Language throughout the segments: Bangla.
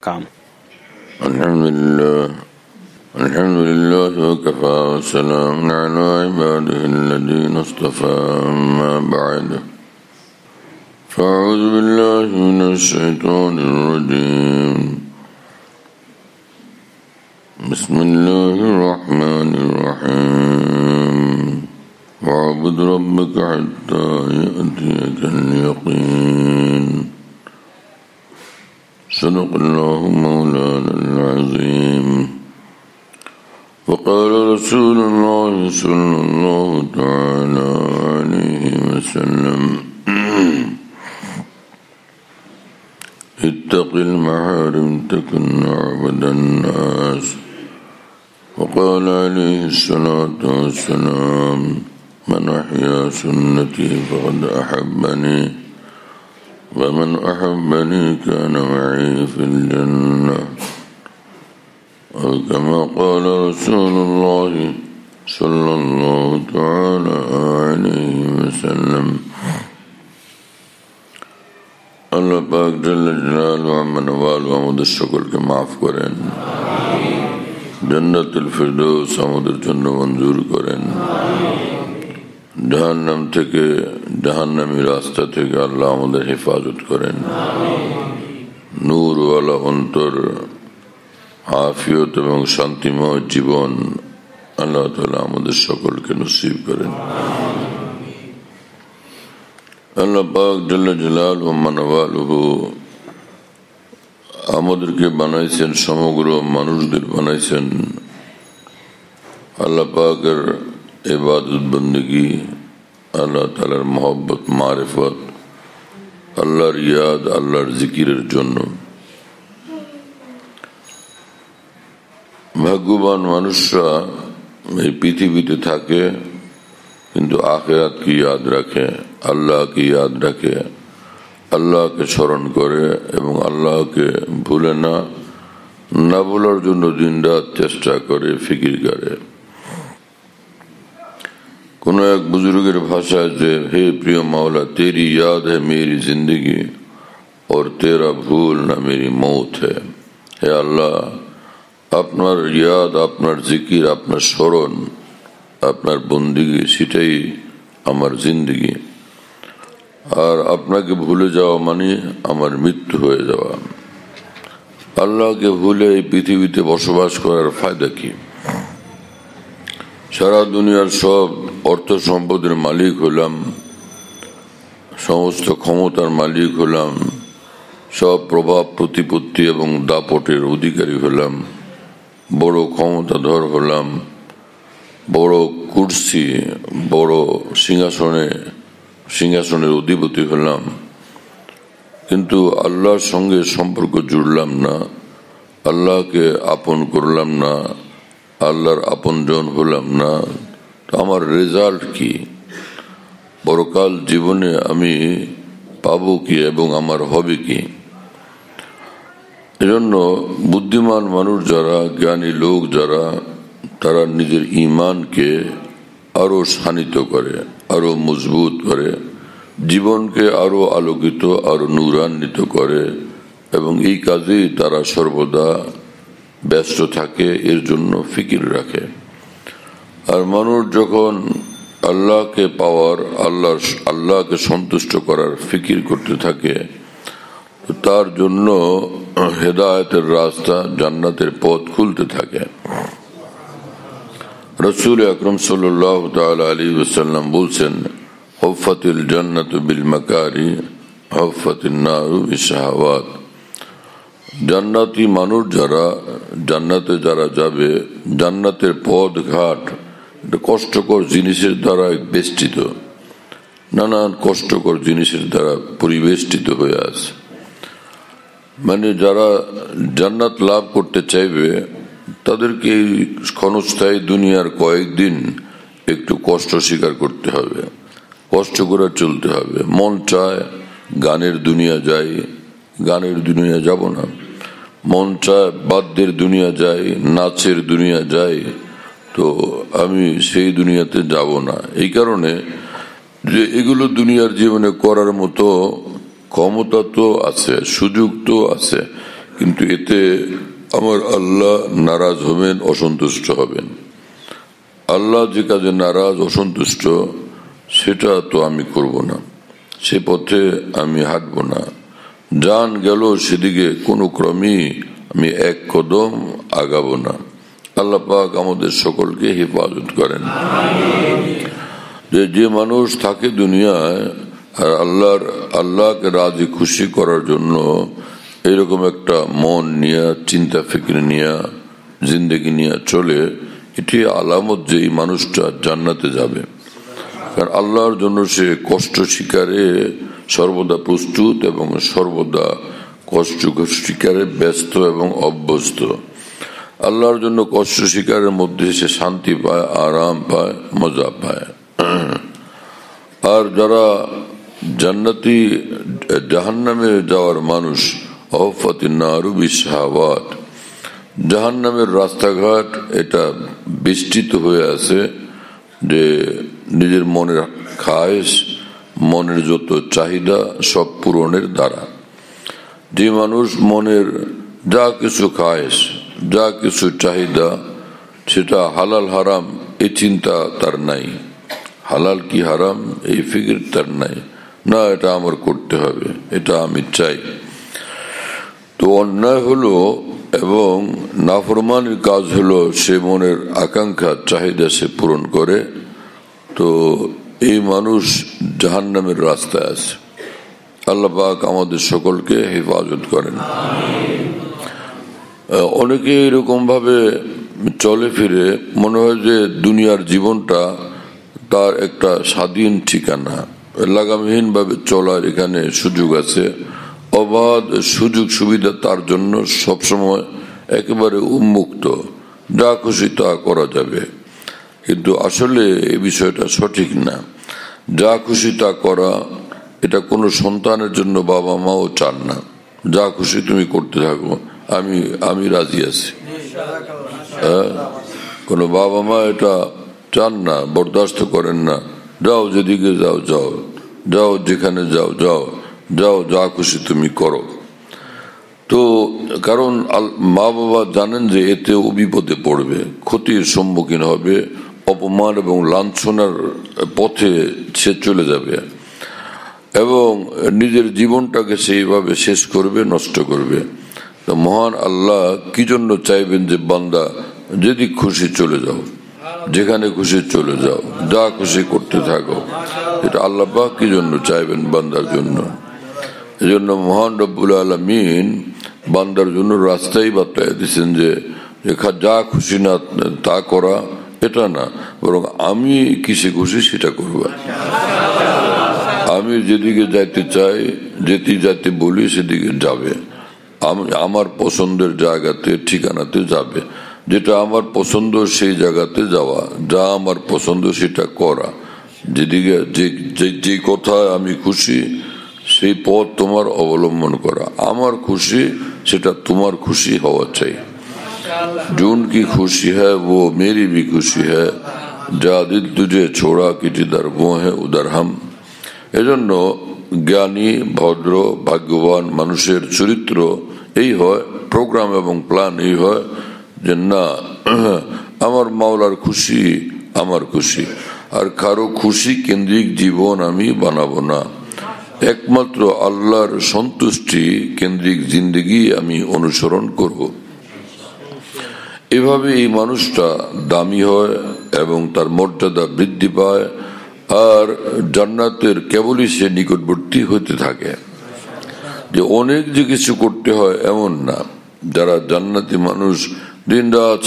काम अल्हम्दुलिल्लाह वकफ़ा वस्सलामुन अला इबादिहिल्लज़ीना इस्तफ़ा अम्मा बअद फ़अऊज़ु बिल्लाहि मिनश शैतानिर रजीम बिस्मिल्लाहिर रहमानिर रहीम वअब्द रब्बका हत्ता यअतियकल यक़ीन सदक़ल्लाहु मौलाना अज़ीम वक़ाल रसूलुल्लाह सल्लल्लाहु तआला अलैहि वसल्लम इत्तक़िल महरिम तकुन अअबदन नास वक़ाल अलैहि सलातु वस्सलाम मन अहया सुन्नती फ़क़द अहब्बनी वमन अहब्बनी कान मई फिल जन्नह और कमा क़ाल रसूलुल्लाह सल्लल्लाहु तआला अलैहि वसल्लम। अल्लाह पाक जल्ल जलालुहु अम्मा नवालुहु আমাদের সকলকে মাফ করেন, জান্নাতুল ফিরদৌস আমাদের জন্য মঞ্জুর করেন, জাহান্নাম থেকে জাহান্নামী রাস্তা থেকে আল্লাহ আমাদের হেফাজত করেন, নূরওয়ালা অন্তর, আফিয়ত এবং শান্তিময় জীবন আল্লাহ তাআলা আমাদের সকলকে নসিব করেন। আল্লাহ পাক জাল্লা জালালুহু ওয়া নওয়ালুহু আমাদেরকে বানাইছেন, সমগ্র মানুষদের বানাইছেন আল্লাহ পাকের ইবাদত বন্দেগী, আল্লাহ তাআলার মহব্বত মারিফত, আল্লাহর ইয়াদ, আল্লাহর জিকিরের জন্য। ভাগ্যবান মানুষরা এই পৃথিবীতে থাকে কিন্তু আখিরাতকে ইয়াদ রাখে, আল্লাহকে ইয়াদ রাখে, আল্লাহকে স্মরণ করে এবং আল্লাহকে ভুলে না, না ভুলার জন্য দিনরাত চেষ্টা করে, ফিকির করে। কোন এক বুজুর্গের ভাষায় যে হে প্রিয় মাওলা, তেরি ইয়াদ है मेरी जिंदगी और तेरा भूल ना मेरी मौत है। হে আল্লাহ, আপনার ইয়াদ, আপনার জিকির, আপনার স্মরণ, আপনার বন্দিগি, সেটাই আমার জিন্দগি, আর আপনাকে ভুলে যাওয়া মানে আমার মৃত্যু হয়ে যাওয়া। আল্লাহকে ভুলে এই পৃথিবীতে বসবাস করার ফায়দা কি? সারা দুনিয়ার সব অর্থ সম্পদের মালিক হলাম, সমস্ত ক্ষমতার মালিক হলাম, সব প্রভাব প্রতিপত্তি এবং দাপটের অধিকারী হলাম, বড় ক্ষমতাধর হলাম, বড় কুরসি, বড় সিংহাসনের অধিপতি হলাম, কিন্তু আল্লাহর সঙ্গে সম্পর্ক জুড়লাম না, আল্লাহকে আপন করলাম না, আল্লাহর আপনজন হলাম না। আমার রেজাল্ট কি? পরকাল জীবনে আমি পাবো কি এবং আমার হবে কি? এজন্য বুদ্ধিমান মানুষ যারা, জ্ঞানী লোক যারা, তারা নিজের ঈমানকে আরো শানিত করে, আরো মজবুত করে, জীবনকে আরো আলোকিত, আরো নূরান্বিত করে এবং এই কাজেই তারা সর্বদা ব্যস্ত থাকে, এর জন্য ফিকির রাখে। আর মানুষ যখন আল্লাহকে পাওয়ার, আল্লাহকে সন্তুষ্ট করার ফিকির করতে থাকে, তার জন্য হেদায়েতের রাস্তা, জান্নাতের পথ খুলতে থাকে। রাসূল আকরাম সাল্লাল্লাহু তাআলা আলাইহি ওয়াসাল্লাম বলছেন, হুফফাতিল জান্নাতু বিল মাকারি হুফফাতিন নারু বিশাহাওয়াত। জান্নাতি মানুষ যারা, জান্নাতে যারা যাবে, জান্নাতের পথ ঘাট কষ্টকর জিনিসের দ্বারা বেষ্টিত, নানান কষ্টকর জিনিসের দ্বারা পরিবেষ্টিত হয়ে আছে। মানে যারা জান্নাত লাভ করতে চাইবে তাদেরকে এই ক্ষণস্থায়ী দুনিয়ার কয়েকদিন একটু কষ্ট স্বীকার করতে হবে, কষ্ট করে চলতে হবে। মন চায় গানের দুনিয়া যাই, গানের দুনিয়া যাব না। মন চায় বাদ্যের দুনিয়া যাই, নাচের দুনিয়া যাই, তো আমি সেই দুনিয়াতে যাব না। এই কারণে যে এগুলো দুনিয়ার জীবনে করার মতো ক্ষমতা তো আছে, সুযোগ তো আছে, কিন্তু এতে আমার আল্লাহ নারাজ হবেন, অসন্তুষ্ট হবেন। আল্লাহ যে কাজে নারাজ অসন্তুষ্ট সেটা তো আমি করব না, সে পথে আমি হাঁটব না। জান গেল সেদিকে কোনো ক্রমেই আমি এক কদম আগাবো না। আল্লাহ পাক আমাদের সকলকে হেফাজত করেন। যে মানুষ থাকে দুনিয়ায় আর আল্লাহকে রাজি খুশি করার জন্য এরকম একটা মন নিয়ে, চিন্তা ফিকির নিয়ে, জিন্দেগি নিয়ে চলে, এটি আলামত যে এই মানুষটা জান্নাতে যাবে। কারণ আল্লাহর জন্য সে কষ্ট স্বীকারে সর্বদা প্রস্তুত এবং সর্বদা কষ্ট স্বীকারে ব্যস্ত এবং অভ্যস্ত। আল্লাহর জন্য কষ্ট স্বীকারের মধ্যে সে শান্তি পায়, আরাম পায়, মজা পায়। আর যারা জান্নাতি জাহান্নামে যাওয়ার মানুষ, অহফাতিন নারু বিশাহাওয়াত, জাহান্নামের রাস্তাঘাট এটা বেষ্টিত হয়ে আছে যে নিজের মনের খায়েশ, মনের যত চাহিদা সব পূরণের দ্বারা। যে মানুষ মনের যা কিছু খায়েশ, যা কিছু চাহিদা, সেটা হালাল হারাম এই চিন্তা তার নাই, হালাল কি হারাম এই ফিকির তার নাই, না এটা আমার করতে হবে, এটা আমি চাই। তো অন্যায় হলো এবং নাফরমানের কাজ হলো সে মনের আকাঙ্ক্ষা চাহিদা সে পূরণ করে। তো এই মানুষ জাহান্নামের রাস্তায় আছে। আল্লাহ পাক আমাদের সকলকে হেফাজত করেন। অনেকে এরকম ভাবে চলে ফিরে, মনে হয় যে দুনিয়ার জীবনটা তার একটা স্বাধীন ঠিকানা, লাগামহীন ভাবে চলার এখানে সুযোগ আছে, অবাধ সুযোগ সুবিধা তার জন্য সবসময় একেবারে উন্মুক্ত, যা খুশি তা করা যাবে। কিন্তু আসলে এই বিষয়টা সঠিক না। যা খুশি তা করা এটা কোনো সন্তানের জন্য বাবা মাও চান না। যা খুশি তুমি করতে থাকো, আমি রাজি আছি। কোনো বাবা মা এটা চান না, বরদাস্ত করেন না। যাও যেদিকে যাও, যাও যাও যেখানে যাও, যাও যাও যা খুশি তুমি করো। তো কারণ মা বাবা জানেন যে এতে ও বিপদে পড়বে, ক্ষতির সম্মুখীন হবে, অপমান এবং লাঞ্ছনার পথে সে চলে যাবে এবং নিজের জীবনটাকে সেইভাবে শেষ করবে, নষ্ট করবে। তো মহান আল্লাহ কি জন্য চাইবেন যে বান্দা যেদিক খুশি চলে যাও, যেখানে খুশি চলে যাও, যা খুশি করতে থাকো? এটা আল্লাহ পাক কি জন্য চাইবেন বান্দার জন্য? এই জন্য মহান রব্বুল আলামিন বান্দার জন্য রাস্তাই বাতলায় দিচ্ছেন যে যা খুশি না তা করা, এটা না, বরং আমি কিসে খুশি সেটা করবা। আমি যেদিকে যাইতে চাই, যেতে বলি সেদিকে যাবে, আমার পছন্দের জায়গাতে ঠিকানাতে যাবে। যেটা আমার পছন্দ সেই জায়গাতে যাওয়া, যা আমার পছন্দ সেটা করা, যেদিকে যে কথায় আমি খুশি সেই পথ তোমার অবলম্বন করা। আমার খুশি সেটা তোমার খুশি হওয়া চাই। जून की खुशी है वो मेरी भी खुशी है, जा दिल तुझे छोड़ा कि जिधर वो है उधर हम। এজন্য জ্ঞানী, ভদ্র, ভাগ্যবান মানুষের চরিত্র এই হয়, প্রোগ্রাম এবং প্ল্যান এই হয় যে না, আমার মাওলার খুশি আমার খুশি, আর কারো খুশি কেন্দ্রিক জীবন আমি বানাবো না। একমাত্র আল্লাহর সন্তুষ্টি কেন্দ্রিক জিন্দেগি আমি অনুসরণ করব। এভাবে এই মানুষটা দামি হয় এবং তার মর্যাদা বৃদ্ধি পায়, আর জান্নাতের কেবলই সে নিকটবর্তী হতে থাকে। যে অনেক যে কিছু করতে হয় এমন না। যারা জান্নাতি মানুষ দিন রাত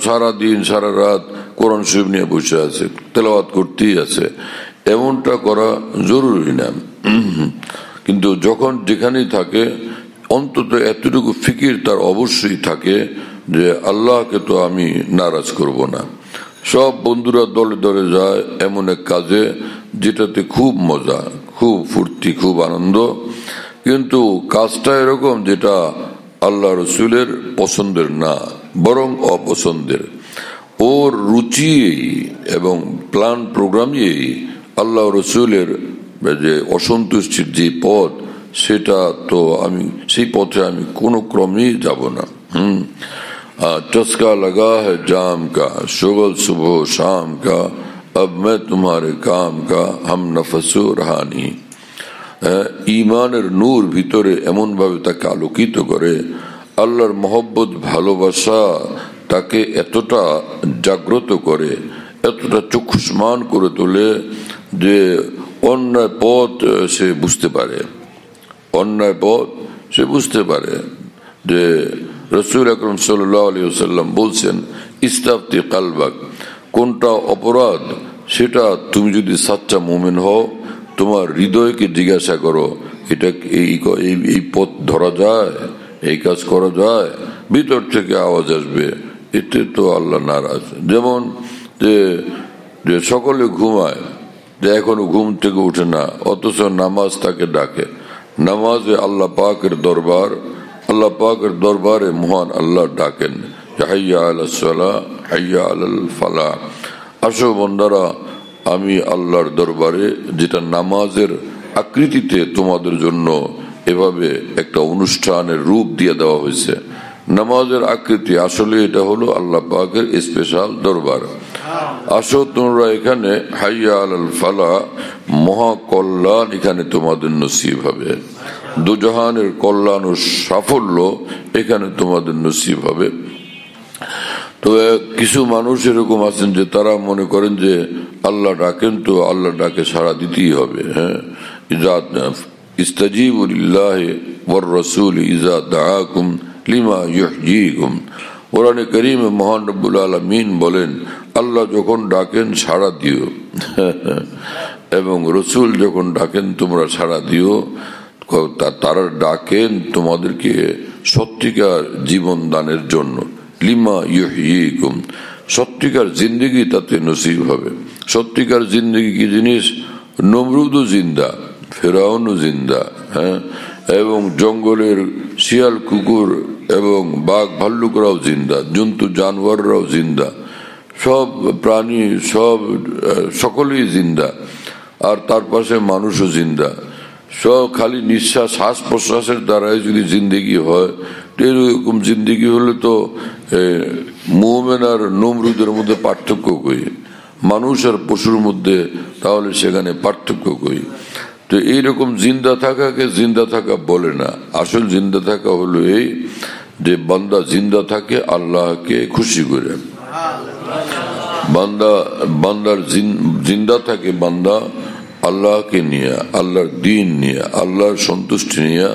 সারা দিন সারা রাত কোরআন শরীফ নিয়ে বসে আছে, তেলাওয়াত করতেই আছে, এমনটা করা জরুরি না। কিন্তু যখন যেখানেই থাকে অন্তত এতটুকু ফিকির তার অবশ্যই থাকে যে আল্লাহকে তো আমি নারাজ করব না। সব বন্ধুরা দলে দলে যায় এমন এক কাজে যেটাতে খুব মজা, খুব ফুর্তি, খুব আনন্দ, কিন্তু কাজটা এরকম যেটা আল্লাহ রসুলের পছন্দের না, বরং অপছন্দের। ওর রুচি এবং প্ল্যান প্রোগ্রামই আল্লাহ রসুলের যে অসন্তুষ্টির যে পথ সেটা তো আমি সেই পথে আমি কোনো ক্রমেই যাব না। चस्का लगा है जाम का, शुगल सुबह शाम का, अब मैं तुम्हारे काम का, हम नफसो रहानी। ঈমানের নূর ভিতরে এমন ভাবে তাকে আলোকিত করে, আল্লাহর মহব্বত ভালোবাসা তাকে এতটা জাগ্রত করে, এতটা চক্ষুষ্মান করে তোলে যে অন্যায় পথ সে বুঝতে পারে, অন্যায় পথ সে বুঝতে পারে। যে রাসূল আকরাম সাল্লাল্লাহু আলাইহি ওয়াসাল্লাম বলছেন, ইস্তাফতি কালবাক, কোনটা অপরাধ সেটা তুমি যদি সাচ্চা মুমিন হও তোমার হৃদয়কে জিজ্ঞাসা করো, এটা এই পথ ধরা যায়, এই কাজ করা যায়, ভিতর থেকে আওয়াজ আসবে, এতে তো আল্লাহ নারাজ। যেমন যে সকলে ঘুমায়, যে এখনো ঘুম থেকে উঠে না, অথচ নামাজ তাকে ডাকে। নামাজে আল্লাহ পাকের দরবার, আল্লাহ পাকের দরবারে মহান আল্লাহ ডাকেন, হাইয়া আলাস সালাহ হাইয়া আলাল ফালাহ। আসো বান্দারা, আমি আল্লাহর দরবারে, যেটা নামাজের আকৃতিতে তোমাদের জন্য এভাবে একটা অনুষ্ঠানের রূপ দিয়ে দেওয়া হয়েছে। নামাজের আকৃতি আসলে এটা হলো আল্লাহ পাকের স্পেশাল দরবার। আসো তোমরা এখানে, হাইয়া আলাল ফালাহ, মহা কল্যাণ এখানে তোমাদের নসিব হবে, দুজাহানের কল্যাণ ও সাফল্য এখানে তোমাদের নসিব হবে। তো কিছু মানুষ এরকম আছেন যে তারা মনে করেন যে আল্লাহ ডাকেন তো আল্লাহ ডাকে সাড়া দিতেই হবে। হ্যাঁ, ইস্তাজিবু লিল্লাহি ওয়ার রাসূল ইযা দাআকুম লিমা ইউহয়িকুম। কোরআনে কারীমে মহান রব্বুল আলামিন বলেন, আল্লাহ যখন ডাকেন সাড়া দিও, এবং রসুল যখন ডাকেন তোমরা সাড়া দিও। তারা ডাকেন তোমাদেরকে সত্যিকার জীবন দানের জন্য, লিমা ইউহয়িকুম, সত্যিকার জিন্দেগি তাতে নসিব হবে। সত্যিকার জিন্দেগি কি জিনিস? নমরুদও জিন্দা, ফেরাউনও জিন্দা, হ্যাঁ, এবং জঙ্গলের শিয়াল কুকুর এবং বাঘ ভাল্লুকরাও জিন্দা, জন্তু জানোয়াররাও জিন্দা, সব প্রাণী সকলেই জিন্দা, আর তার পাশে মানুষও জিন্দা। সব খালি নিঃশ্বাস, শ্বাস প্রশ্বাসের দ্বারাই যদি জিন্দেগি হয়, এরকম জিন্দেগি হলে তো মুমিন আর নমরুদের মধ্যে পার্থক্য কই, মানুষ আর পশুর মধ্যে তাহলে সেখানে পার্থক্য কই? তো এইরকম জিন্দা থাকাকে জিন্দা থাকা বলে না। আসল জিন্দা থাকা হলো এই যে বান্দা জিন্দা থাকে আল্লাহকে খুশি করে, বান্দার জিন্দা থাকে বান্দা আল্লাহকে নিয়ে, আল্লাহর দ্বীন নিয়ে, আল্লাহর সন্তুষ্টি নিয়ে।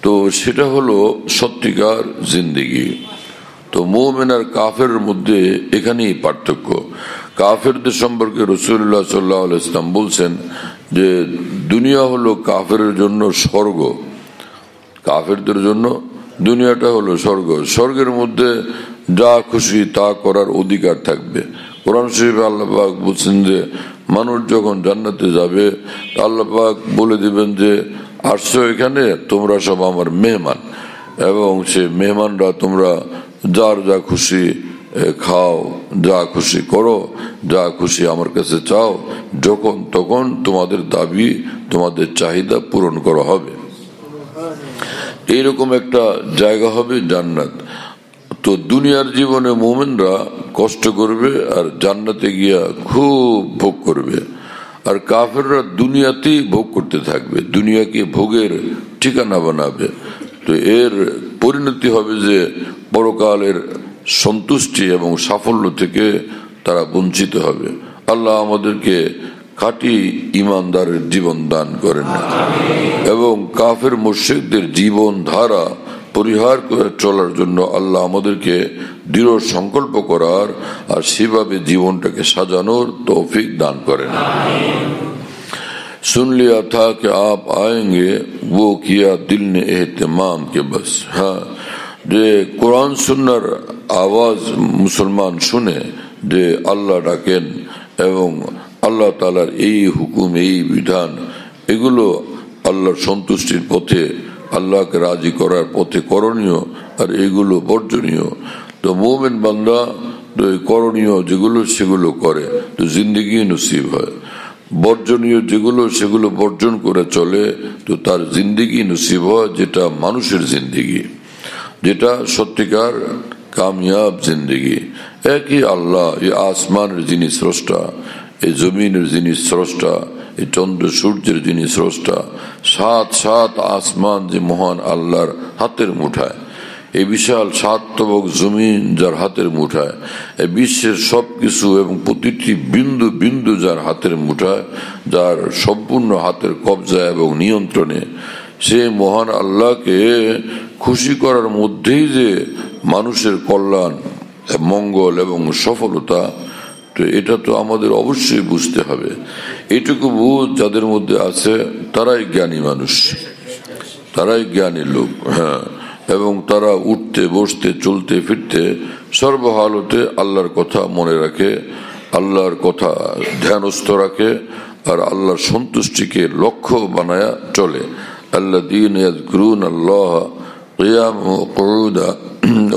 তো সেটা হলো সত্যিকার জিন্দেগি। তো মুমিন আর কাফের মধ্যে এখানেই পার্থক্য। কাফেরদের সম্পর্কে রাসূলুল্লাহ সাল্লাল্লাহু আলাইহি ওয়াসাল্লাম বলছেন যে দুনিয়া হলো কাফেরের জন্য স্বর্গ, কাফেরদের জন্য দুনিয়াটা হলো স্বর্গ। স্বর্গের মধ্যে যা খুশি তা করার অধিকার থাকবে। কোরআন শরীফে আল্লাহ পাক বলছেন যে মানুষ যখন জান্নাতে যাবে আল্লাহ পাক বলে দিবেন যে আসছো এখানে, তোমরা সব আমার মেহমান, এবং সে মেহমানরা তোমরা যার যা খুশি খাও, যা খুশি করো, যা খুশি আমার কাছে চাও, যখন তখন তোমাদের দাবি, তোমাদের চাহিদা পূরণ করা হবে। এইরকম একটা জায়গা হবে জান্নাত। তো দুনিয়ার জীবনে মুমিনরা কষ্ট করবে আর জান্নাতে গিয়া খুব ভোগ করবে, আর কাফেররা দুনিয়াতেই ভোগ করতে থাকবে, দুনিয়াকে ভোগের ঠিকানা বানাবে। তো এর পরিণতি হবে যে পরকালের সন্তুষ্টি এবং সাফল্য থেকে তারা বঞ্চিত হবে। আল্লাহ আমাদেরকে খাঁটি ইমানদারের জীবন দান করেন, এবং কাফের মুশরিকদের জীবন ধারা পরিহার করে চলার জন্য আল্লাহ আমাদেরকে দৃঢ় সংকল্প করার আর সেভাবে জীবনটাকে সাজানোর তৌফিক দান করেন। सुन लिया था कि आप आएंगे, वो किया दिल ने एहतमाम के बस। हाँ, যে কোরআন সুন্নাহর আওয়াজ মুসলমান শুনে যে আল্লাহ ডাকেন এবং আল্লাহ তাআলার এই হুকুম, এই বিধান, এগুলো আল্লাহর সন্তুষ্টির পথে, আল্লাহকে রাজি করার পথে করণীয়, আর এগুলো বর্জনীয়। তো মুমিন বান্দা করণীয় যেগুলো সেগুলো করে, তো জিন্দেগি নসিব হয়। বর্জনীয় যেগুলো সেগুলো বর্জন করে চলে, তো তার জিন্দেগি নসিব হয় যেটা মানুষের জিন্দেগি, যেটা সত্যিকার কামিয়াব জিন্দেগি। একই আল্লাহ, এই আসমানের যিনি স্রষ্টা, এই জমিনের যিনি স্রষ্টা, এই চন্দ্র সূর্যের যিনি স্রষ্টা, সাত সাত আসমান যে মহান আল্লাহর হাতের মুঠায়, এই বিশাল সাতবক জমিন যার হাতের মুঠায়, এই বিশ্বের সবকিছু এবং প্রতিটি বিন্দু বিন্দু যার হাতের মুঠায়, যার সম্পূর্ণ হাতের কবজায় এবং নিয়ন্ত্রণে, সে মহান আল্লাহকে খুশি করার মধ্যেই যে মানুষের কল্যাণ, মঙ্গল এবং সফলতা, তো এটা তো আমাদের অবশ্যই বুঝতে হবে। এইটুকু বুঝ যাদের মধ্যে আছে তারাই জ্ঞানী মানুষ, তারাই জ্ঞানী লোক। হ্যাঁ, এবং তারা উঠতে বসতে চলতে ফিরতে সর্বহালতে আল্লাহর কথা মনে রাখে, আল্লাহর কথা ধ্যানস্থ রাখে, আর আল্লাহর সন্তুষ্টিকে লক্ষ্য বানায়া চলে। আল্লাযীনা ইয়াযকুরুনাল্লাহা কিয়ামান ওয়া কুউদান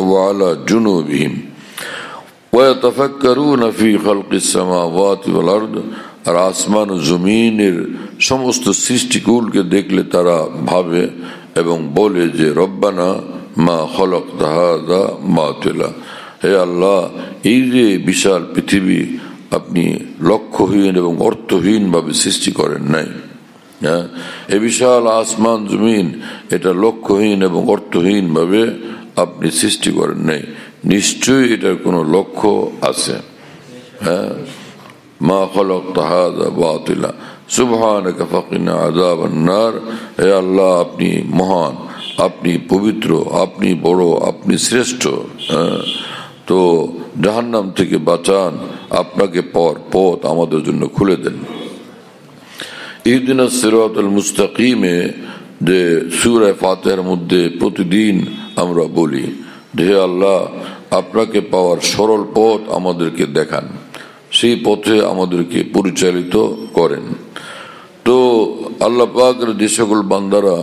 ওয়া আলা জুনুবিহিম ওয়া ইয়াতাফাক্কারুনা ফী খালকিস সামাওয়াতি ওয়াল আরদ। আর আসমান ও জমিনের সমস্ত সৃষ্টিকুলকে দেখলে তারা ভাবে এবং বলে যে রব্বানা মা খালাকতা হাযা বাতিলা, হে আল্লাহ, এই যে বিশাল পৃথিবী আপনি লক্ষ্যহীন এবং অর্থহীন ভাবে সৃষ্টি করেন নাই। হ্যাঁ, এই বিশাল আসমান জমিন এটা লক্ষ্যহীন এবং অর্থহীন ভাবে আপনি সৃষ্টি করেন নাই, নিশ্চয়ই এটার কোনো লক্ষ্য আছে। হ্যাঁ, মা খালাকতা হাযা বাতিলা সুবহানাকা ফাকিনা আযাবান নার, হে আল্লাহ আপনি মহান, আপনি পবিত্র, আপনি বড়, আপনি শ্রেষ্ঠ। তো জাহান্নাম থেকে বাঁচান, আপনাকে পথ আমাদের জন্য খুলে দেন। ইহদিনাস সিরাতাল মুস্তাকিমে যে সূরা ফাতিহার মধ্যে প্রতিদিন আমরা বলি, হে আল্লাহ আপনাকে পাওয়ার সরল পথ আমাদেরকে দেখান, সেই পথে আমাদেরকে পরিচালিত করেন। তো আল্লাহ পাকের যে সকল বান্দারা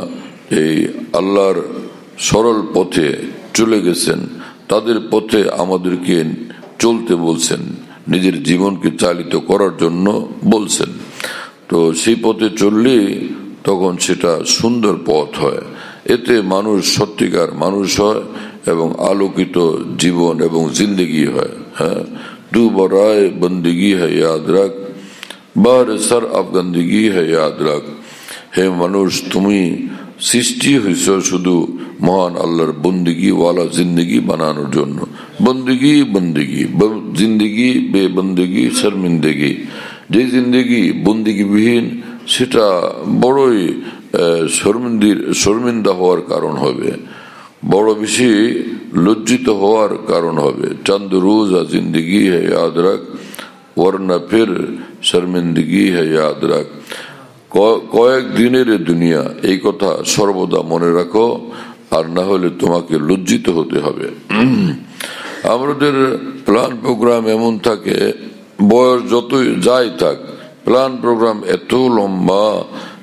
এই আল্লাহর সরল পথে চলে গেছেন, তাদের পথে আমাদেরকে চলতে বলছেন, নিজের জীবনকে চালিত করার জন্য বলছেন। তো সেই পথে চললে তখন সেটা সুন্দর পথ হয়, এতে মানুষ সত্যিকার মানুষ হয় এবং আলোকিত জীবন এবং জিন্দগি হয়। হ্যাঁ, তু বরায় বন্দিগি হ্যায় ইয়াদ রাখ, বার সর আফগন্দিগি হ্যায় ইয়াদ রাখ। হে মানুষ, তুমি সৃষ্টি হয়েছ শুধু মহান আল্লাহর বন্দিগি ওয়ালা জিন্দগি বানানোর জন্য। বন্দিগি বন্দিগি, জিন্দগি বে বন্দিগি শর্মিন্দগি। যে জিন্দগি বন্দিগিবিহীন সেটা বড়ই শর্মিন্দা হওয়ার কারণ হবে, বড় বেশি লজ্জিত হওয়ার কারণ হবে। চন্দ রোজা জিন্দগি হ্যায় ইয়াদ রাখ, ওয়ারনা ফির শর্মিন্দগি হ্যায় ইয়াদ রাখ। কয়েক দিনের দুনিয়া, এই কথা সর্বদা মনে রাখো, আর না হলে তোমাকে লজ্জিত হতে হবে। আমাদের প্ল্যান প্রোগ্রাম এমন থাকে, বয়স যতই যাই থাক, প্ল্যান প্রোগ্রাম এত লম্বা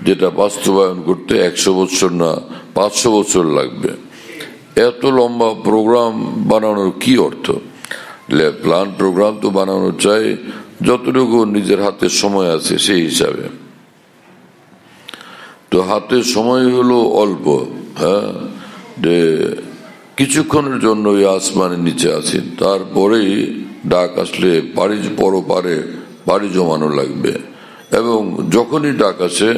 যেটা বাস্তবায়ন করতে 100 বছর না 500 বছর লাগবে। এত লম্বা প্রোগ্রাম বানানোর কি অর্থ? প্ল্যান প্রোগ্রাম তো বানানো চাই যতটুকু নিজের হাতে সময় আছে সেই হিসাবে। তো হাতে সময় হলো অল্প। হ্যাঁ, যে কিছুক্ষণের জন্য ওই আসমানের নিচে আছেন, তারপরেই ডাক আসলে পাড়ি জমানো লাগবে। এবং যখনই ডাক আসে,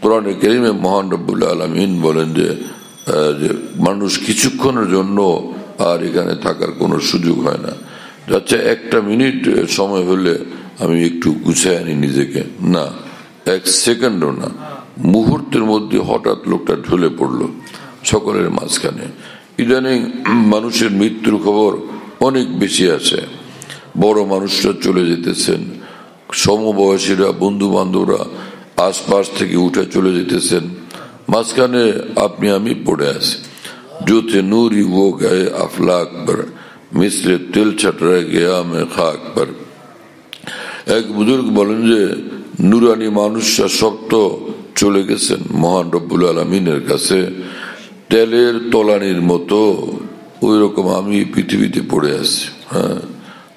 কোরআনে কারীমে মহান রব্বুল আলামিন বলেন যে মানুষ কিছুক্ষণের জন্য আর এখানে থাকার কোনো সুযোগ হয় না। আচ্ছা, 1 মিনিট সময় হলে আমি একটু গুছাই আনি নিজেকে, না, 1 সেকেন্ডও না, মুহূর্তের মধ্যে হঠাৎ লোকটা ঢলে পড়লো সকলের মাঝখানে। ইদানিং মানুষের মৃত্যুর খবর অনেক বেশি আছে, বড় মানুষরা চলে যেতেছেন, সমবয়সীরা বন্ধু বান্ধবরা আশপাশ থেকে উঠে চলে যেতেছেন, মাঝখানে আপনি আমি পড়ে আছি। জোতে নূরি ও গায়ে আফলাক পর মিসলে তেল ছটরে গয়া মে খাক পর। এক বুজুর্গ বলেন যে নুরানি মানুষরা সব তো চলে গেছেন মহান রব্বুল আলামিনের কাছে, তেলের তলানির মতো ওই রকম আমি পৃথিবীতে পড়ে আছি। হ্যাঁ,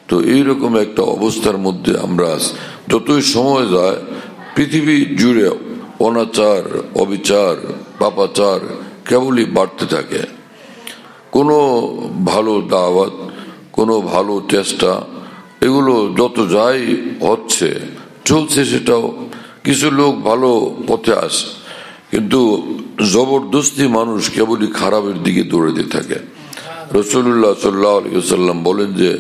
তো এইরকম একটা অবস্থার মধ্যে আমরা আছি। যতই সময় যায় পৃথিবী জুড়ে অনাচার, অবিচার, পাপাচার কেবলই বাড়তে থাকে। কোনো ভালো দাওয়াত, কোনো ভালো চেষ্টা, এগুলো যত যাই হচ্ছে চলছে, সেটাও কিছু লোক ভালো পথে আসে, কিন্তু জবরদস্তি মানুষ কেবলই খারাপের দিকে দৌড়াতে থাকে। রাসূলুল্লাহ সাল্লাল্লাহু আলাইহি ওয়াসাল্লাম বলেন যে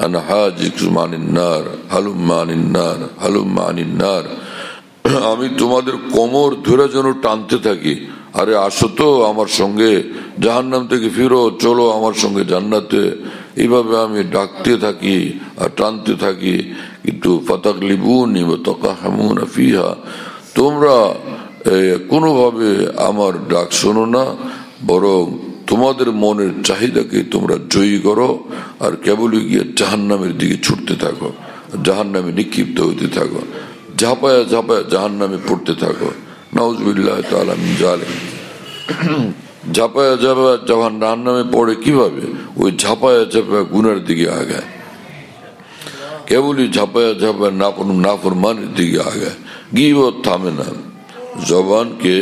আনা হাজিকুম আনিন নার হালুম্মা আনিন নার হালুম্মা আনিন নার, আমি তোমাদের কোমর ধরে যেন টানতে থাকি, আরে আসো তো আমার সঙ্গে, জাহান্নাম থেকে ফিরো, চলো আমার সঙ্গে জান্নাতে। এইভাবে আমি ডাকতে থাকি আর টানতে থাকি, কিন্তু ফাতাগলিবুনি ওয়া তাকাহামুনা ফিহা, তোমরা কোনোভাবে আমার ডাক শোনো না, বরং তোমাদের মনের চাহিদাকে তোমরা জয়ী করো আর কেবলই গিয়ে জাহান্নামের দিকে ছুটতে থাকো, জাহান্নামে নিক্ষিপ্ত হইতে থাকো, ঝাঁপায়া ঝাঁপায়া জাহান্নামে পড়তে থাকো। নাউযুবিল্লাহ তাআলা মিন যালিক। ঝাঁপায়া ঝাঁপায়া জাহান্নামে পড়ে কিভাবে? ওই ঝাঁপায়া ঝাঁপায়া গুনার দিকে আগায়, কেবলই ঝাঁপায়া ঝাঁপায়া নাফরমানের দিকে আগায়, গীবত থামে না। জবানকে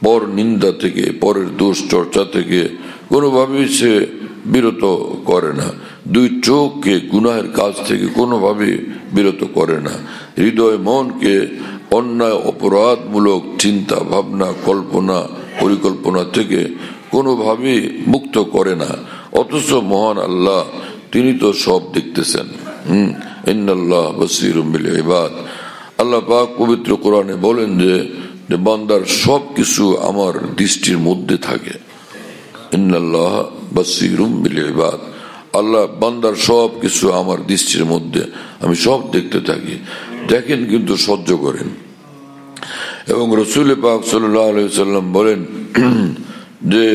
পর নিন্দা থেকে, পরের দোষ চর্চা থেকে কোনোভাবেই সে বিরত করে না। দুই চোখকে গুনাহের কাজ থেকে কোনোভাবে বিরত করে না। হৃদয় মনকে অন্যায় অপরাধমূলক চিন্তা ভাবনা, কল্পনা পরিকল্পনা থেকে কোনোভাবেই মুক্ত করে না। অথচ মহান আল্লাহ, তিনি তো সব দেখতেছেন। ইন্নাল্লাহ বাসীরুম বিল ইবাদ। আল্লাহ পাক পবিত্র কোরআনে বলেন যে বান্দার সব কিছু আমার দৃষ্টির মধ্যে থাকে। ইন্নাল্লাহ বাসীরুম বিল ইবাদ, আল্লাহ বান্দার সব কিছু আমার দৃষ্টির মধ্যে, আমি সব দেখতে থাকি। দেখেন কিন্তু সহ্য করেন। এবং রাসূল পাক সাল্লাল্লাহু আলাইহি ওয়াসাল্লাম বলেন যে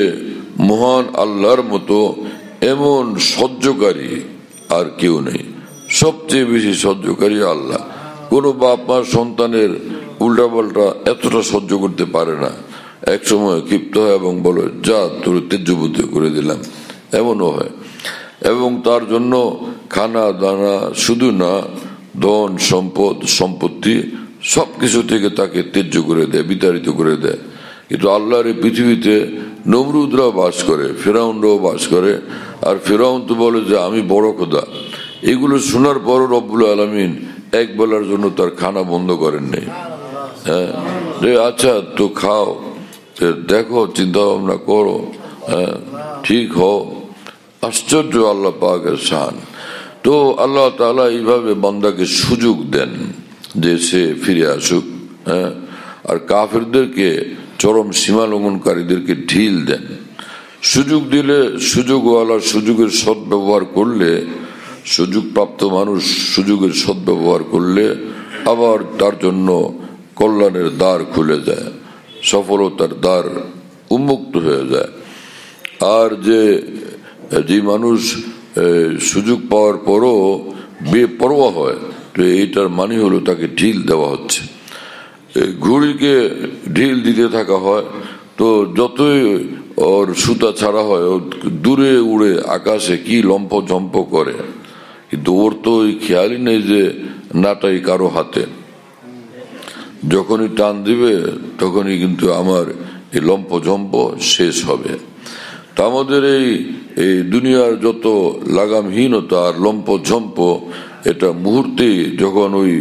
মহান আল্লাহর মতো এমন সহ্যকারী আর কেউ নেই, সবচেয়ে বেশি সহ্যকারী আল্লাহ। কোনো বাপ মা সন্তানের উল্টাপাল্টা এতটা সহ্য করতে পারে না, এক সময় ক্ষিপ্ত হয় এবং বলে যা তোর তেজ্যবুদ্ধ করে দিলাম, এমনও হয়। এবং তার জন্য খানা দানা শুধু না, ধন সম্পদ সম্পত্তি সবকিছু থেকে তাকে ত্যায্য করে দেয়, বিতাড়িত করে দেয়। কিন্তু আল্লাহর এই পৃথিবীতে নমরুদরাও বাস করে, ফেরাউনরাও বাস করে, আর ফেরাউন তো বলে যে আমি বড় খোদা। এগুলো শোনার পরও রব্বুল আলামিন এক বেলার জন্য তার খানা বন্ধ করেন নাই। হ্যাঁ, আচ্ছা তো খাও, দেখো, চিন্তা ভাবনা করো, হ্যাঁ ঠিক হও। আশ্চর্য আল্লাহ পাকের শান। তো আল্লাহ তাআলা এইভাবে বান্দাকে সুযোগ দেন যে সে ফিরে আসুক, হ্যাঁ, আর কাফেরদেরকে, চরম সীমা লঙ্ঘনকারীদেরকে ঢিল দেন। সুযোগ দিলে, সুযোগওয়ালা সুযোগের সদ্ব্যবহার করলে, সুযোগপ্রাপ্ত মানুষ সুযোগের সদ্ব্যবহার করলে আবার তার জন্য কল্যাণের দ্বার খুলে যায়, সফলতার দ্বার উন্মুক্ত হয়ে যায়। আর যে মানুষ সুযোগ পাওয়ার পরও বেপরোয়া হয়, তো এইটার মানে হলো তাকে ঢিল দেওয়া হচ্ছে। ঘুড়িকে ঢিল দিতে থাকা হয়, তো যতই ওর সুতা ছাড়া হয়, ও দূরে উড়ে আকাশে কি লম্ফ ঝম্প করে, কিন্তু ওর তো ওই খেয়ালই নেই যে নাটাই কারো হাতে। যখনই টান দিবে তখনই কিন্তু আমার এই লম্ফ ঝম্প শেষ হবে। তা আমাদের এই দুনিয়ার যত লাগামহীনতা আর লম্ফ ঝম্প, এটা মুহূর্তে যখন ওই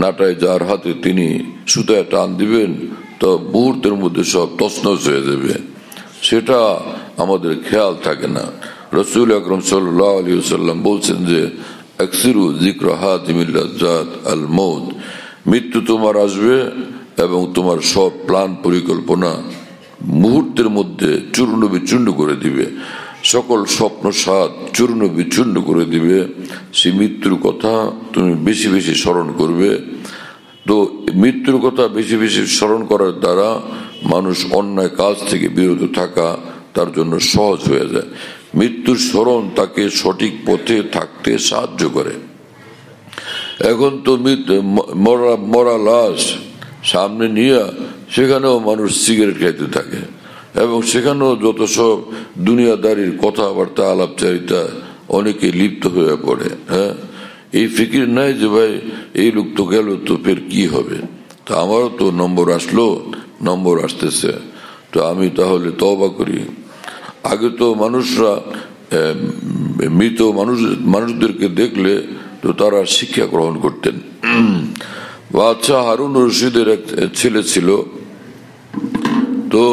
নাটায় যার হাতে তিনি সুতায় টান দিবেন, তো মুহূর্তের মধ্যে সব তছনছ হয়ে যাবে, সেটা আমাদের খেয়াল থাকে না। রাসূল আকরাম সাল্লাল্লাহু আলাইহি ওয়াসাল্লাম বলছেন যে আকসিরু যিকরা হাতিমিল লাজ্জাত আল মউত, মৃত্যু তোমার আসবে এবং তোমার সব প্ল্যান পরিকল্পনা মুহূর্তের মধ্যে চূর্ণ বিচূর্ণ করে দিবে, সকল স্বপ্ন সাদ চূর্ণ বিচূর্ণ করে দিবে। সেই মৃত্যুর কথা তুমি বেশি বেশি স্মরণ করবে। তো মৃত্যুর কথা বেশি বেশি স্মরণ করার দ্বারা মানুষ অন্যায় কাজ থেকে বিরত থাকা তার জন্য সহজ হয়ে যায়। মৃত্যুর স্মরণ তাকে সঠিক পথে থাকতে সাহায্য করে। এখন তো মরা লাশ সামনে নিয়ে সেখানেও মানুষ সিগারেট খাইতে থাকে, এবং সেখানেও যত সব দুনিয়াদারির কথাবার্তা আলাপচারিতা অনেকে লিপ্ত হয়ে পড়ে। হ্যাঁ, এই ফিকির নাই যে ভাই এই লোক তো গেল, তো ফের কি হবে, তো তো আমারও তো নম্বর আসলো, নম্বর আসতেছে, তো আমি তাহলে তওবা করি। আগে তো মানুষরা মৃত মানুষদেরকে দেখলে তো তারা শিক্ষা গ্রহণ করতেন। বাদশাহ হারুন রশিদের এক ছেলে ছিল, তো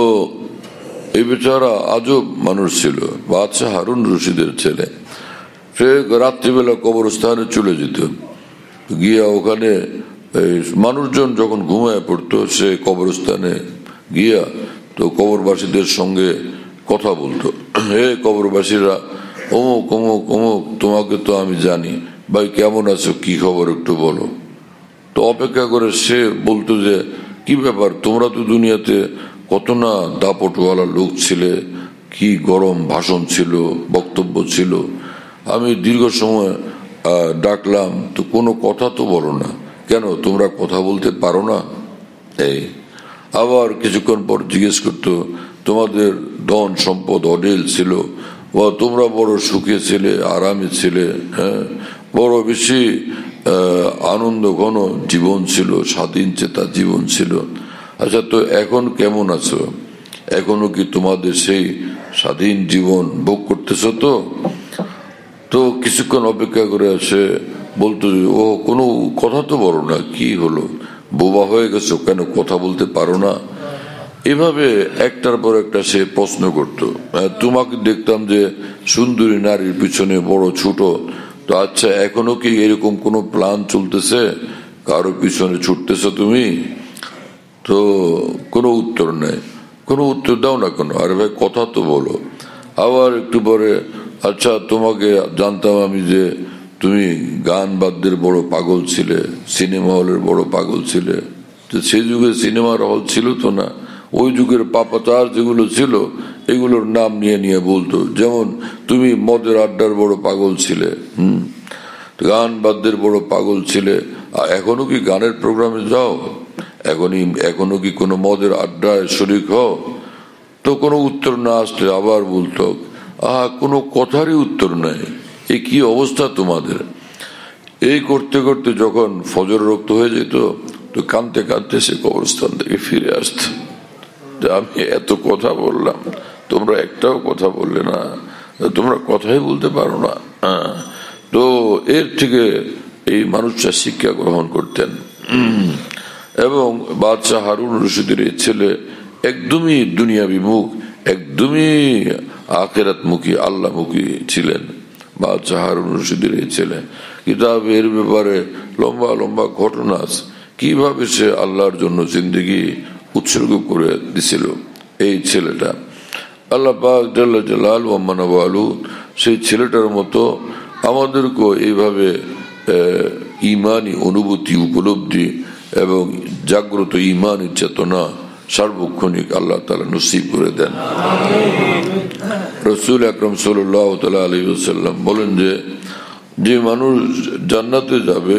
এই বেচারা আজব মানুষ ছিল। বাদশাহ হারুন রশিদের ছেলে, সে রাত্রিবেলা কবরস্থানে চলে যেত, গিয়া ওখানে মানুষজন যখন ঘুমায় পড়তো সে কবরস্থানে গিয়া তো কবরবাসীদের সঙ্গে কথা বলতো। হে কবরবাসীরা, অমুক অমুক অমুক, তোমাকে তো আমি জানি, ভাই কেমন আছো, কি খবর একটু বলো। তো অপেক্ষা করে সে বলতো যে কি ব্যাপার, তোমরা তো দুনিয়াতে কত না দাপটওয়ালা লোক ছিলে, কি গরম ভাষণ ছিল, বক্তব্য ছিল, আমি দীর্ঘ সময় ডাকলাম তো কোনো কথা তো বলো না, কেন তোমরা কথা বলতে পারো না? এই আবার কিছুক্ষণ পর জিজ্ঞেস করতো, তোমাদের ধন সম্পদ অঢেল ছিল, তোমরা বড় সুখে ছিলে, আরামে ছিলে, হ্যাঁ, বড় বেশি আনন্দ ঘন জীবন ছিল, স্বাধীন চেতা জীবন ছিল। আচ্ছা, তো এখন কেমন আছো? এখনো কি তোমাদের সেই স্বাধীন জীবন ভোগ করতেছো? তো কিছুক্ষণ অপেক্ষা করে আসে, বলতো ও কোনো কথা তো বলো না, কি হলো, বোবা হয়ে গেছো, কেন কথা বলতে পারো না? এভাবে একটার পর একটা সে প্রশ্ন করত। তোমাকে দেখতাম যে সুন্দরী নারীর পিছনে বড় ছোট, তো আচ্ছা এখনো কি এরকম কোনো প্ল্যান চলতেছে, কারো পিছনে ছুটতেছো তুমি? তো কোনো উত্তর নেই। কোনো উত্তর দাও না কেন? আরে ভাই কথা তো বলো। আবার একটু পরে, আচ্ছা তোমাকে জানতাম আমি যে তুমি গান বাদ্যের বড় পাগল ছিলে, সিনেমা হলের বড় পাগল ছিলে। তো সেই যুগে সিনেমার হল ছিল তো না, ওই যুগের পাপাচার যেগুলো ছিল এগুলোর নাম নিয়ে নিয়ে বলতো, যেমন তুমি মদের আড্ডার বড় পাগল ছিলে, গান বাদ্যের বড় পাগল ছিলে, এখনো কি গানের প্রোগ্রামে যাও? এখনো কি কোনো মদের আড্ডায় শরিক হও? তো কোনো উত্তর না আসলে আবার বলতো, কোনো কথারই উত্তর নাই, এ কি অবস্থা তোমাদের? এই করতে করতে যখন ফজর রক্ত হয়ে যেত, তো কাঁদতে কাঁদতে সে কবরস্থান থেকে ফিরে আসত। আমি এত কথা বললাম, তোমরা একটাও কথা বললে না, তোমরা কথাই বলতে পারো না। তো এর থেকে এই মানুষটা শিক্ষা গ্রহণ করতেন। এবং বাদশাহ হারুন রশিদের এই ছেলে একদমই দুনিয়া বিমুখ, একদমই আখিরাত মুখী, আল্লাহ মুখী ছিলেন বাদশাহ হারুন রশিদের এই ছেলে। কিতাব এর ব্যাপারে লম্বা লম্বা ঘটনা আছে, কিভাবে সে আল্লাহর জন্য জিন্দগি উৎসর্গ করে দিছিল এই ছেলেটা। আল্লাহ পাক জাল্লা জালালহু ওয়া মানওয়ালু সেই ছেলেটার মতো আমাদেরকেও এইভাবে ইমানি অনুভূতি, উপলব্ধি এবং জাগ্রত ইমানি চেতনা সার্বক্ষণিক আল্লাহ তাআলা নসিব করে দেন। রাসূল আকরাম সাল্লাল্লাহু তাআলা আলাইহি ওয়াসাল্লাম বলেন যে মানুষ জান্নাতে যাবে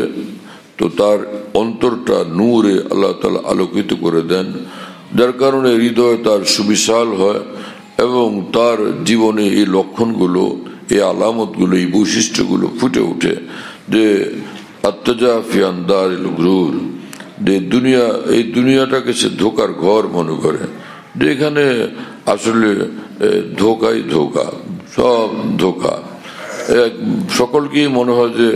তো তার অন্তরটা নূরে আল্লাহ তাআলা আলোকিত করে দেন, যার কারণে হৃদয় তার সুবিশাল হয় এবং তার জীবনে এই লক্ষণগুলো, এই আলামতগুলো, এই বৈশিষ্ট্যগুলো ফুটে ওঠে যে আত্তাজাফি আন দারিল গুরুর, যে এই দুনিয়াটাকে সে ধোকার ঘর মনে করে, যে এখানে আসলে ধোকাই ধোকা, সব ধোকা। সকলকেই মনে হয় যে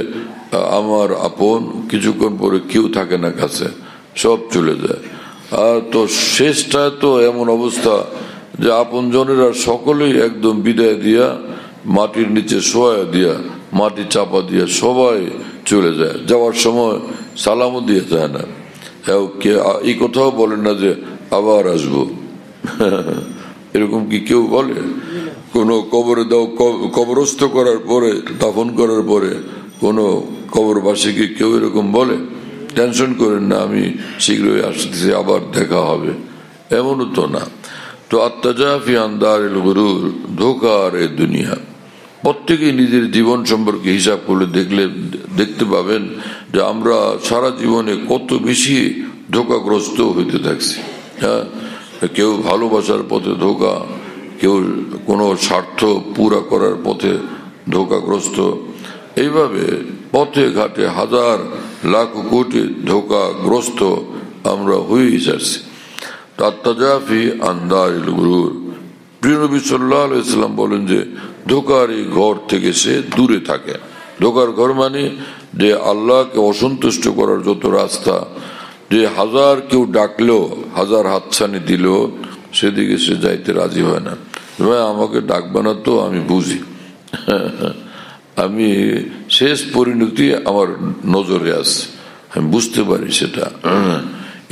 আমার আপন, কিছুক্ষণ পরে কেউ থাকে না কাছে, সব চলে যায়। আর তো শেষটা তো এমন অবস্থা যে আপন জনেরা সকলেই একদম বিদায় দিয়া, মাটির নিচে শোয়া দিয়া, মাটি চাপা দিয়া সবাই চলে যায়। যাওয়ার সময় সালামও দিয়ে যায় না, এই কথাও বলেন না যে আবার আসবো। এরকম কি কেউ বলে? কোনো কবরে দাও, কবরস্থ করার পরে, দাফন করার পরে কোনো কবরবাসীকে কেউ এরকম বলে টেনশন করেন না, আমি শীঘ্রই আসতেছি, আবার দেখা হবে, এমনও তো না। তো আত্তাজাফি আন দারিল গুরুর, ধোকার এই দুনিয়া। প্রত্যেকেই নিজের জীবন সম্পর্কে হিসাব করে দেখতে পাবেন যে আমরা সারা জীবনে কত বেশি ধোকাগ্রস্ত হইতে থাকছি। হ্যাঁ, কেউ ভালোবাসার পথে ধোকা, কেউ কোনো স্বার্থ পুরা করার পথে ধোকাগ্রস্ত, এইভাবে পথে ঘাটে হাজার লাখ কোটি ধোকাগ্রস্ত আমরা হয়েই যাচ্ছি। তাত্তাজাফি আন্দারিল গুরুর, প্রিয় নবী সাল্লাল্লাহু আলাইহি ওয়াসাল্লাম বলেন যে ধোঁকার এই ঘর থেকে সে দূরে থাকে। ধোঁকার ঘর মানে যে আল্লাহকে অসন্তুষ্ট করার যত রাস্তা, যে হাজার কেউ ডাকলেও, হাজার হাতছানি দিলেও সেদিকে সে যাইতে রাজি হয় না। ভাই আমাকে ডাকবে না তো, আমি বুঝি, আমি শেষ পরিণতি আমার নজরে আসছে, আমি বুঝতে পারি সেটা।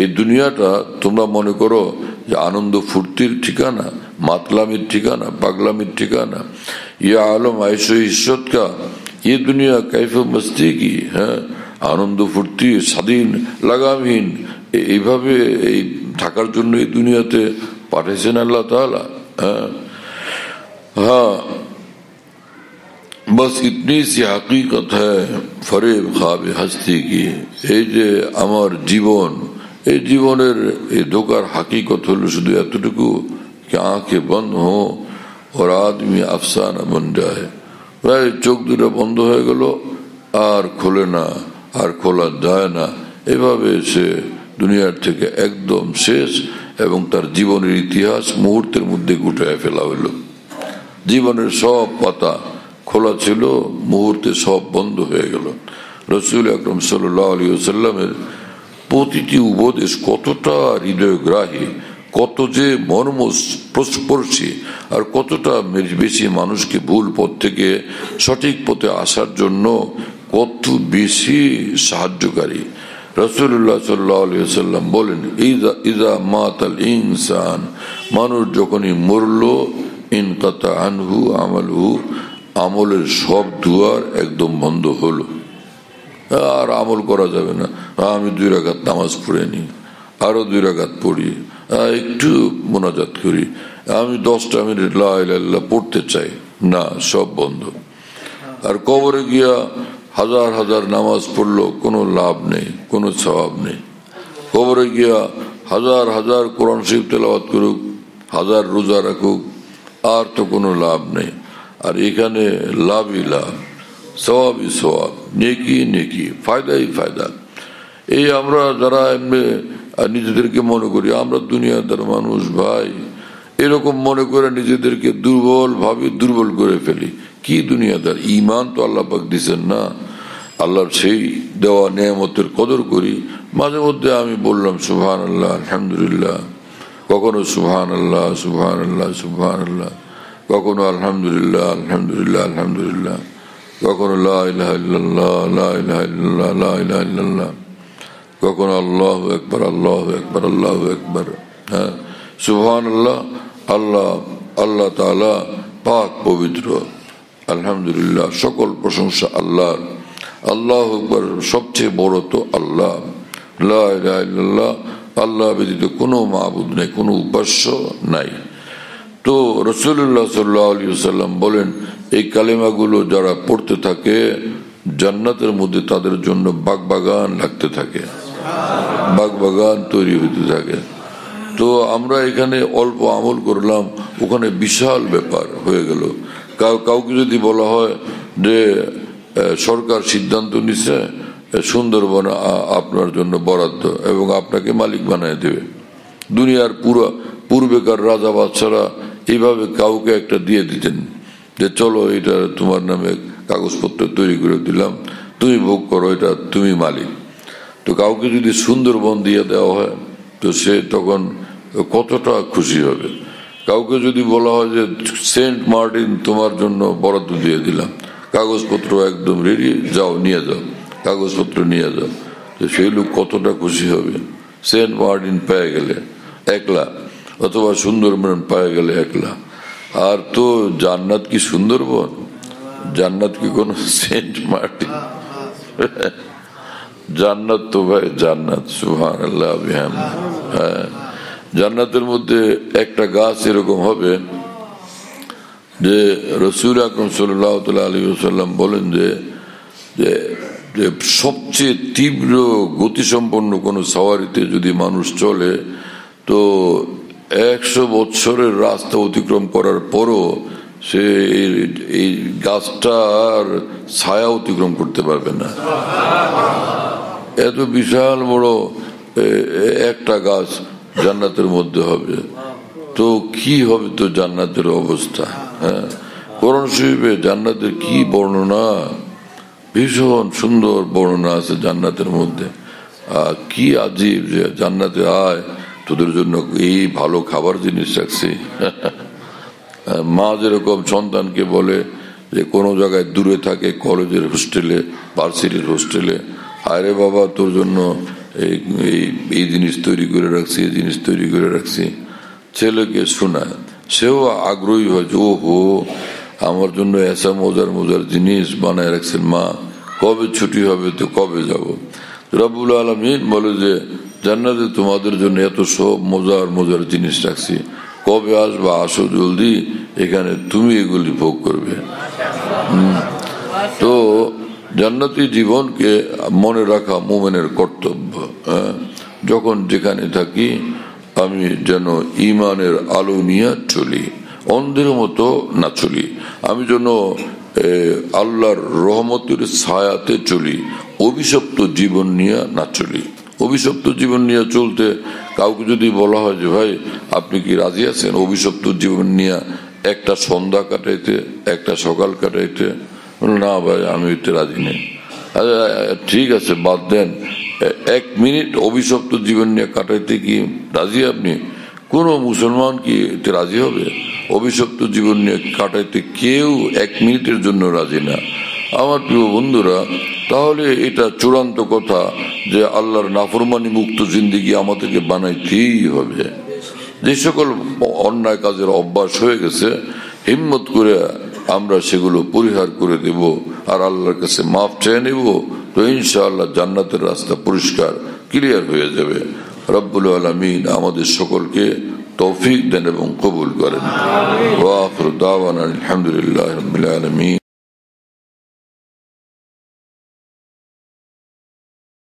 এই দুনিয়াটা তোমরা মনে করো যে আনন্দ ফুর্তির ঠিকানা, মাতলামির ঠিকানা, পাগলামির ঠিকানা। ইয়া আলম আয়শো ইজ্জত কা ये दुनिया कैफ मस्ती की, হ্যাঁ, আনন্দ ফুর্তি স্বাধীন লাগামহীন এইভাবে এই থাকার জন্য এই দুনিয়াতে পাঠিয়েছেন আল্লাহ তাআলা। হ্যাঁ, बस इतनी सी हकीकत है फरेब ख्वाब हस्ती की। এই যে আমার জীবন, এই জীবনের এই ধোকার হাকিকত হলো শুধু এতটুকু कि आंखें बंद हो और आदमी अफसाना बन जाए। ভাই চোখ দুটো বন্ধ হয়ে গেল, আর খোলে না, আর খোলা যায় না, এভাবে সে দুনিয়ার থেকে একদম শেষ এবং তার জীবনের ইতিহাস মুহূর্তের মধ্যে গুটায় ফেলা হলো। জীবনের সব পাতা খোলা ছিল, মুহূর্তে সব বন্ধ হয়ে গেল। রাসূল আকরাম সাল্লাল্লাহু আলাইহি ওয়াসাল্লামের প্রতিটি উপদেশ কতটা হৃদয়গ্রাহী, কত যে মর্মস্পর্শী, আর কতটা বেশি মানুষকে ভুল পথ থেকে সঠিক পথে আসার জন্য কত বেশি সাহায্যকারী। রাসূলুল্লাহ সাল্লাল্লাহু আলাইহি ওয়াসাল্লাম বলেন, ইযা মাতাল ইনসান, মানুষ যখনই মরল, ইনকাতা আনহু আমালুহু, আমলের সব দুয়ার একদম বন্ধ হলো, আর আমল করা যাবে না। আমি 2 রাকাত নামাজ পড়ে নি, আরো 2 রাকাত পড়ি, একটু মোনাজাত করি, আমি 10টা মিনিট লা ইলাহা ইল্লাল্লাহ পড়তে চাই না, সব বন্ধ। আর কবরে গিয়া হাজার হাজার নামাজ পড়লো, কোনো লাভ নেই, কোনো সওয়াব নেই। কবরে গিয়া হাজার হাজার কোরআন শরীফ তেলাওয়াত করুক, হাজার রোজা রাখুক, আর তো কোনো লাভ নেই। আর এখানে লাভই লাভ, সওয়াবই সওয়াব, নেকি নেকি, ফায়দাই ফায়দা। এই আমরা যারা এমনি নিজেদেরকে মনে করি আমরা দুনিয়াদার মানুষ, ভাই এরকম মনে করে নিজেদেরকে দুর্বল ভাবে দুর্বল করে ফেলি। কি দুনিয়াদার? ঈমান তো আল্লাহ পাক দিচ্ছেন না, আল্লাহর সেই দেওয়া নেয়ামতের কদর করি। মাঝে মধ্যে আমি বললাম সুবহানাল্লাহ আলহামদুলিল্লাহ, কখনো সুবহানাল্লাহ সুবহানাল্লাহ সুবহানাল্লাহ, কখনো আলহামদুলিল্লাহ আলহামদুলিল্লাহ আলহামদুলিল্লাহ, কখনো লা ইলাহা ইল্লাল্লাহ লা ইলাহা ইল্লাল্লাহ লা ইলাহা ইল্লাল্লাহ, কখনো আল্লাহু আকবার আল্লাহু আকবার আল্লাহু আকবার। হ্যাঁ, সুবহানাল্লাহ, আল্লাহ আল্লাহ তাআলা পাক পবিত্র, আলহামদুলিল্লাহ সকল প্রশংসা আল্লাহর, আল্লাহু আকবার সবচেয়ে বড় তো আল্লাহ, লা ইলাহা ইল্লাল্লাহ, আল্লাহ ব্যতীত কোনো মাবুদ নাই, কোনো উপাস্য নাই। তো রাসূলুল্লাহ সাল্লাল্লাহু আলাইহি ওয়াসাল্লাম বলেন, এই কালেমাগুলো যারা পড়তে থাকে জান্নাতের মধ্যে তাদের জন্য বাগবাগান লাগতে থাকে, বাগবাগান তৈরি হতে থাকে। তো আমরা এখানে অল্প আমল করলাম, ওখানে বিশাল ব্যাপার হয়ে গেল। কাউকে যদি বলা হয় যে সরকার সিদ্ধান্ত নিচ্ছে সুন্দরবন আপনার জন্য বরাদ্দ এবং আপনাকে মালিক বানিয়ে দেবে, দুনিয়ার পূর্বেকার রাজা বাদশারা এইভাবে কাউকে একটা দিয়ে দিতেন যে চলো এটা তোমার নামে কাগজপত্র তৈরি করে দিলাম, তুমি ভোগ করো, এটা তুমি মালিক। তো কাউকে যদি সুন্দরবন দিয়ে দেওয়া হয় তো সে তখন কতটা খুশি হবে। কাউকে যদি বলা হয় যে সেন্ট মার্টিন তোমার জন্য বরাদ্দ দিয়ে দিলাম, কাগজপত্র একদম রেডি, যাও নিয়ে যাও, কাগজপত্র নিয়ে যাও, তো সেই লোক কতটা খুশি হবে। সেন্ট মার্টিন পেয়ে গেলে একলা, অথবা সুন্দরবন পেয়ে গেলে একলা। আর তো জান্নাত কি সুন্দরবন? জান্নাত কি কোন সেন্ট মার্টিন? জান্নাত তো ভাই জান্নাত, সুবহানাল্লাহ বিহামদিহি। হ্যাঁ, জান্নাতের মধ্যে একটা গাছ এরকম হবে যে রাসূল আকরাম সাল্লাল্লাহু আলাইহি ওয়াসাল্লাম বলেন যে সবচেয়ে তীব্র গতিসম্পন্ন কোন সওয়ারিতে যদি মানুষ চলে তো 100 বছরের রাস্তা অতিক্রম করার পরও সে এই গাছটার ছায়া অতিক্রম করতে পারবে না। এত বিশাল বড় একটা গাছ জান্নাতের মধ্যে হবে, তো কি হবে তো জান্নাতের অবস্থা। হ্যাঁ, কোরআন শরীফে জান্নাতের কি বর্ণনা, ভীষণ সুন্দর বর্ণনা আছে জান্নাতের মধ্যে। কি আজীব যে জান্নাতে আয়, তোদের জন্য এই ভালো খাবার জিনিস রাখছি। মা যেরকম সন্তানকে বলে যে কোনো জায়গায় দূরে থাকে, কলেজের হোস্টেলে, ভার্সিটির হোস্টেলে, আরে বাবা তোর জন্য এই জিনিস তৈরি করে রাখছি, এই জিনিস তৈরি করে রাখছি, ছেলেকে শোনায়, সেও আগ্রহী হয় যে ওহো আমার জন্য এসা মজার মজার জিনিস বানায় রাখছেন মা, কবে ছুটি হবে তো কবে যাব। রব্বুল আলামিন বলে যে জান্নাতে তোমাদের জন্য এত সব মজার মজার জিনিস রাখছি, কবে আসবা, আসো জলদি, এখানে তুমি এগুলি ভোগ করবে। তো জান্নাতি জীবনকে মনে রাখা মুমিনের কর্তব্য। যখন যেখানে থাকি আমি যেন ঈমানের আলো নিয়ে চলি, অন্ধের মতো না চলি, আমি যেন আল্লাহর রহমতের ছায়াতে চলি, অভিশপ্ত জীবন নিয়ে না চলি। অভিশপ্ত জীবন নিয়ে চলতে কাউকে যদি বলা হয় যে ভাই আপনি কি রাজি আছেন অভিশপ্ত জীবন নিয়ে একটা সন্ধ্যা কাটাইতে, একটা সকাল কাটাইতে, না ভাই আমি এতে রাজি নেই। ঠিক আছে বাদ দেন, 1 মিনিট অভিশপ্ত জীবন নিয়ে কাটাইতে কি রাজি আপনি? কোন মুসলমান কি এতে রাজি হবে? অভিশপ্ত জীবন নিয়ে কাটাইতে কেউ 1 মিনিটের জন্য রাজি না। আমার প্রিয় বন্ধুরা, তাহলে এটা চূড়ান্ত কথা যে আল্লাহর নাফরমানি মুক্ত জিন্দেগি আমাদেরকে বানাইতেই হবে। যে সকল অন্যায় কাজের অভ্যাস হয়ে গেছে, হিম্মত করে আমরা সেগুলো পরিহার করে দেব আর আল্লাহর কাছে মাফ চেয়ে নেব, তো ইনশাআল্লাহ জান্নাতের রাস্তা পরিষ্কার ক্লিয়ার হয়ে যাবে। রব্বুল আলামিন আমাদের সকলকে তৌফিক দেন এবং কবুল করেন। ওয়া আখিরু দাওয়ানা আলহামদুলিল্লাহি রাব্বিল আলামিন।